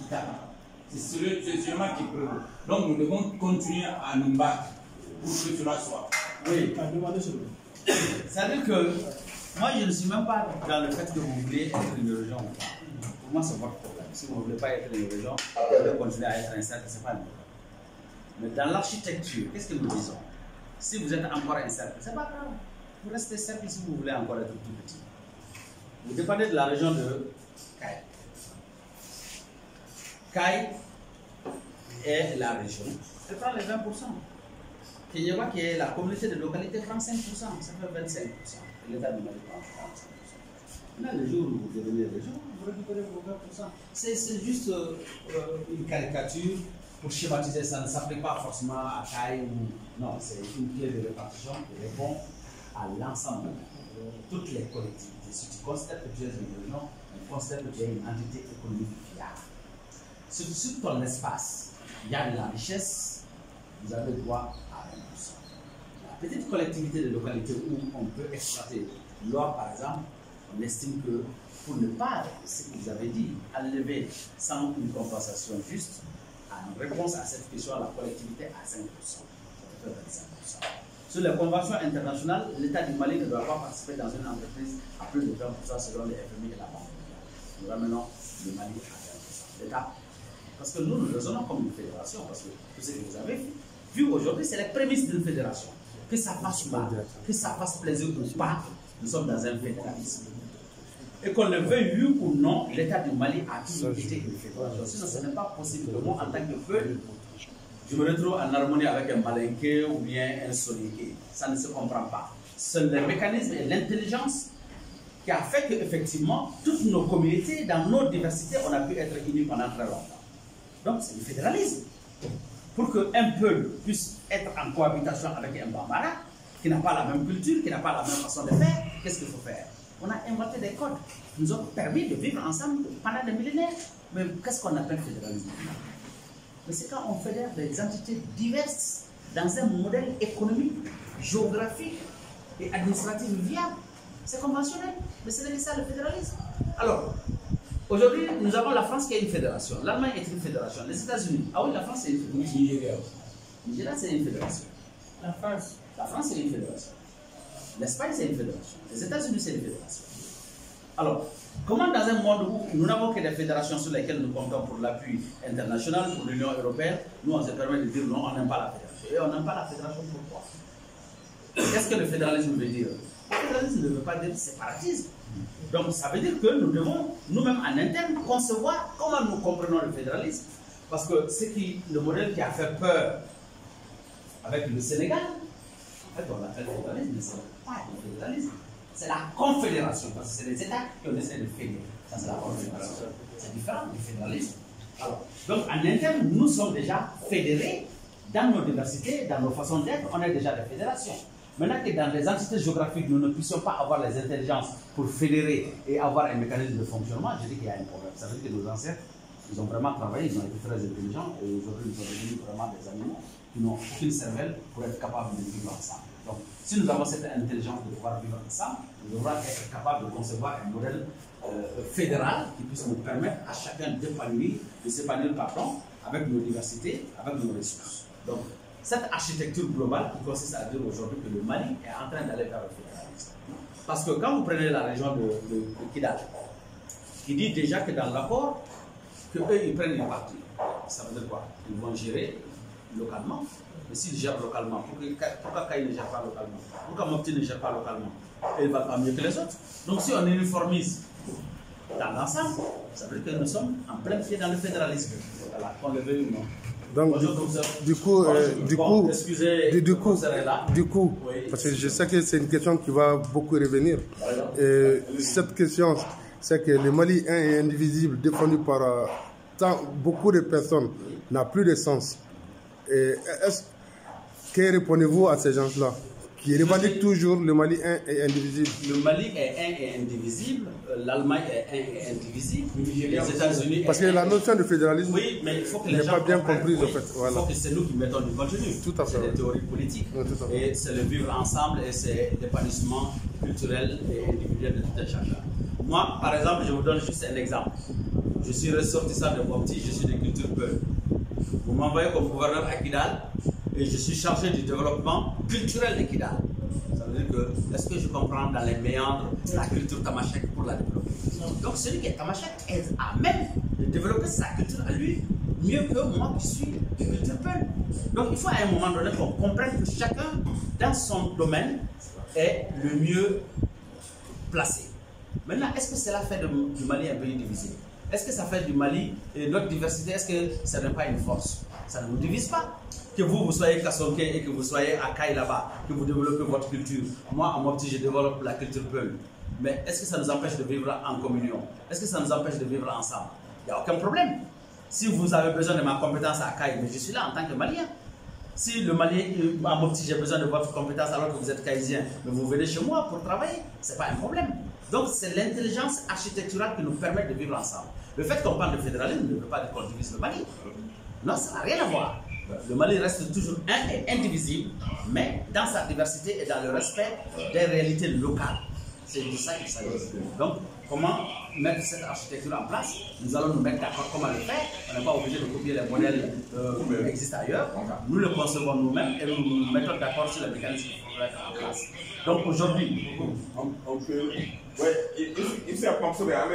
dictateur. C'est seulement qui prévaut. Donc nous devons continuer à nous battre pour que cela soit. Oui. C'est-à-dire que moi je ne suis même pas dans le fait que vous voulez être une religion ou pas. Pour moi c'est votre problème. Si vous ne voulez pas être une religion, vous devez continuer à être un cercle, ce n'est pas un problème. Mais dans l'architecture, qu'est-ce que nous disons? Si vous êtes encore un cercle, ce n'est pas grave. Vous restez cercle si vous voulez encore être tout petit. Vous dépendez de la région de Caille. Caille est la région, elle prend les 20%. Kenyawa, qui est la communauté de localité, prend 5%, ça fait 25%. Et l'État du Mali prend 35%. Là, le jour où vous devenez région, vous récupérez vos 20%. C'est juste une caricature pour schématiser, ça ne s'applique pas forcément à Caille ou. Non, c'est une clé de répartition qui répond à l'ensemble, toutes les collectivités. Si tu considères que tu es une région, on considère que tu es une entité économique fiable. Sur ton espace, il y a de la richesse, vous avez droit à 1%. La petite collectivité de localité où on peut exploiter l'or, par exemple, on estime que pour ne pas, ce que vous avez dit, enlever sans une compensation juste, en réponse à cette question, la collectivité à 5%. Ça fait 25%. Sur les conventions internationales, l'État du Mali ne doit pas participer dans une entreprise à plus de 20% selon les FMI et la Banque mondiale. Nous ramenons le Mali à 20%. L'État. Parce que nous raisonnons comme une fédération, parce que tout ce que vous avez vu aujourd'hui, c'est les prémices d'une fédération. Que ça fasse mal, que ça fasse plaisir ou pas, nous sommes dans un fédéralisme. Et qu'on le veuille oui ou non, l'État du Mali a toujours été une fédération. Sinon, ce n'est pas possible que moi, en tant que peuple, je me retrouve en harmonie avec un malinqué ou bien un soninké. Ça ne se comprend pas. C'est le mécanisme et l'intelligence qui a fait qu'effectivement, toutes nos communautés, dans nos diversités, on a pu être unis pendant très longtemps. Donc, c'est le fédéralisme. Pour qu'un peuple puisse être en cohabitation avec un Bambara, qui n'a pas la même culture, qui n'a pas la même façon de faire, qu'est-ce qu'il faut faire? On a inventé des codes qui nous ont permis de vivre ensemble pendant des millénaires. Mais qu'est-ce qu'on appelle fédéralisme? Mais c'est quand on fédère des entités diverses dans un modèle économique, géographique et administratif viable. C'est conventionnel, mais ce n'est que ça le fédéralisme. Alors, aujourd'hui, nous avons la France qui est une fédération, l'Allemagne est une fédération, les États-Unis. Ah oui, la France c'est une fédération. Nigeria c'est une fédération. La France c'est une fédération. L'Espagne c'est une fédération. Les États-Unis c'est une fédération. Alors, comment dans un monde où nous n'avons que des fédérations sur lesquelles nous comptons pour l'appui international, pour l'Union européenne, nous on se permet de dire non, on n'aime pas la fédération. Et on n'aime pas la fédération pourquoi? Qu'est-ce que le fédéralisme veut dire? Le fédéralisme ne veut pas dire séparatisme. Donc ça veut dire que nous devons nous-mêmes en interne concevoir comment nous comprenons le fédéralisme. Parce que le modèle qui a fait peur avec le Sénégal, en fait on l'appelle fédéralisme, mais ce n'est pas le fédéralisme. C'est la confédération, parce que c'est les États qui ont essayé de fédérer. Ça, c'est la confédération. C'est différent du fédéralisme. Alors, donc, en interne, nous sommes déjà fédérés dans nos diversités, dans nos façons d'être, on est déjà des fédérations. Maintenant que dans les entités géographiques, nous ne puissions pas avoir les intelligences pour fédérer et avoir un mécanisme de fonctionnement, je dis qu'il y a un problème. Ça veut dire que nos ancêtres, ils ont vraiment travaillé, ils ont été très intelligents et aujourd'hui, ils sont devenus vraiment des animaux qui n'ont aucune cervelle pour être capables de vivre ensemble. Donc, si nous avons cette intelligence de pouvoir vivre ensemble, nous devrons être capables de concevoir un modèle fédéral qui puisse nous permettre à chacun de s'épanouir avec nos diversités, avec nos ressources. Donc, cette architecture globale qui consiste à dire aujourd'hui que le Mali est en train d'aller vers le fédéralisme. Parce que quand vous prenez la région de Kidal, qui dit déjà que dans l'accord, qu'eux ils prennent une partie, ça veut dire quoi? Ils vont gérer localement. Mais s'ils gèrent localement, pourquoi Kaï ne gère pas localement? Pourquoi Mopti ne gère pas localement? Et il va pas mieux que les autres. Donc si on uniformise dans l'ensemble, ça veut dire que nous sommes en plein pied dans le fédéralisme. Voilà, qu'on le veuille ou non. Donc, du coup, oui. Parce que je sais que c'est une question qui va beaucoup revenir. Et cette question, c'est que le Mali est indivisible, défendu par beaucoup de personnes, n'a plus de sens. Et que répondez-vous à ces gens-là qui revendiquent toujours le Mali 1 et indivisible? Le Mali est 1 et indivisible, l'Allemagne est 1 et indivisible, les États-Unis. Parce que la notion de fédéralisme n'est pas bien comprise en fait. Voilà. Il faut que c'est nous qui mettons du contenu. Tout à fait. C'est des théories politiques. Et c'est le vivre ensemble et c'est l'épanouissement culturel et individuel de tout un chacun. Moi, par exemple, je vous donne juste un exemple. je suis ressortissant de Mopti, je suis de culture Peul. Vous m'envoyez comme gouverneur à Kidal et je suis chargé du développement culturel de Kidal. Ça veut dire que, est-ce que je comprends dans les méandres la culture tamashek pour la développer? Donc celui qui est tamashek est à même de développer sa culture à lui, mieux que moi qui suis de culture Peul. Donc il faut à un moment donné qu'on comprenne que chacun, dans son domaine, est le mieux placé. Maintenant, est-ce que cela fait du Mali un pays divisé? Est-ce que ça fait du Mali et notre diversité, est-ce que ça n'est pas une force? Ça ne nous divise pas. Que vous soyez Kassonké et que vous soyez à Kaï là-bas, que vous développez votre culture. Moi, à Mopti, je développe la culture Peul. Mais est-ce que ça nous empêche de vivre en communion? Est-ce que ça nous empêche de vivre ensemble? Il n'y a aucun problème. Si vous avez besoin de ma compétence à Kaï, mais je suis là en tant que Malien. Si le Malien, à Mopti, j'ai besoin de votre compétence alors que vous êtes Kaïsien, mais vous venez chez moi pour travailler, ce n'est pas un problème. Donc c'est l'intelligence architecturale qui nous permet de vivre ensemble. Le fait qu'on parle de fédéralisme ne veut pas dire qu'on divise le Mali. Non, ça n'a rien à voir. Le Mali reste toujours un et indivisible, mais dans sa diversité et dans le respect des réalités locales. C'est de ça qu'il s'agit. Donc, comment mettre cette architecture en place? Nous allons nous mettre d'accord comment le faire. On n'est pas obligé de copier les modèles qui existent ailleurs. Nous le concevons nous-mêmes et nous nous mettons d'accord sur les mécanismes qu'il faudrait mettre en place. Donc aujourd'hui, on peut. Ouais, il s'est pensé à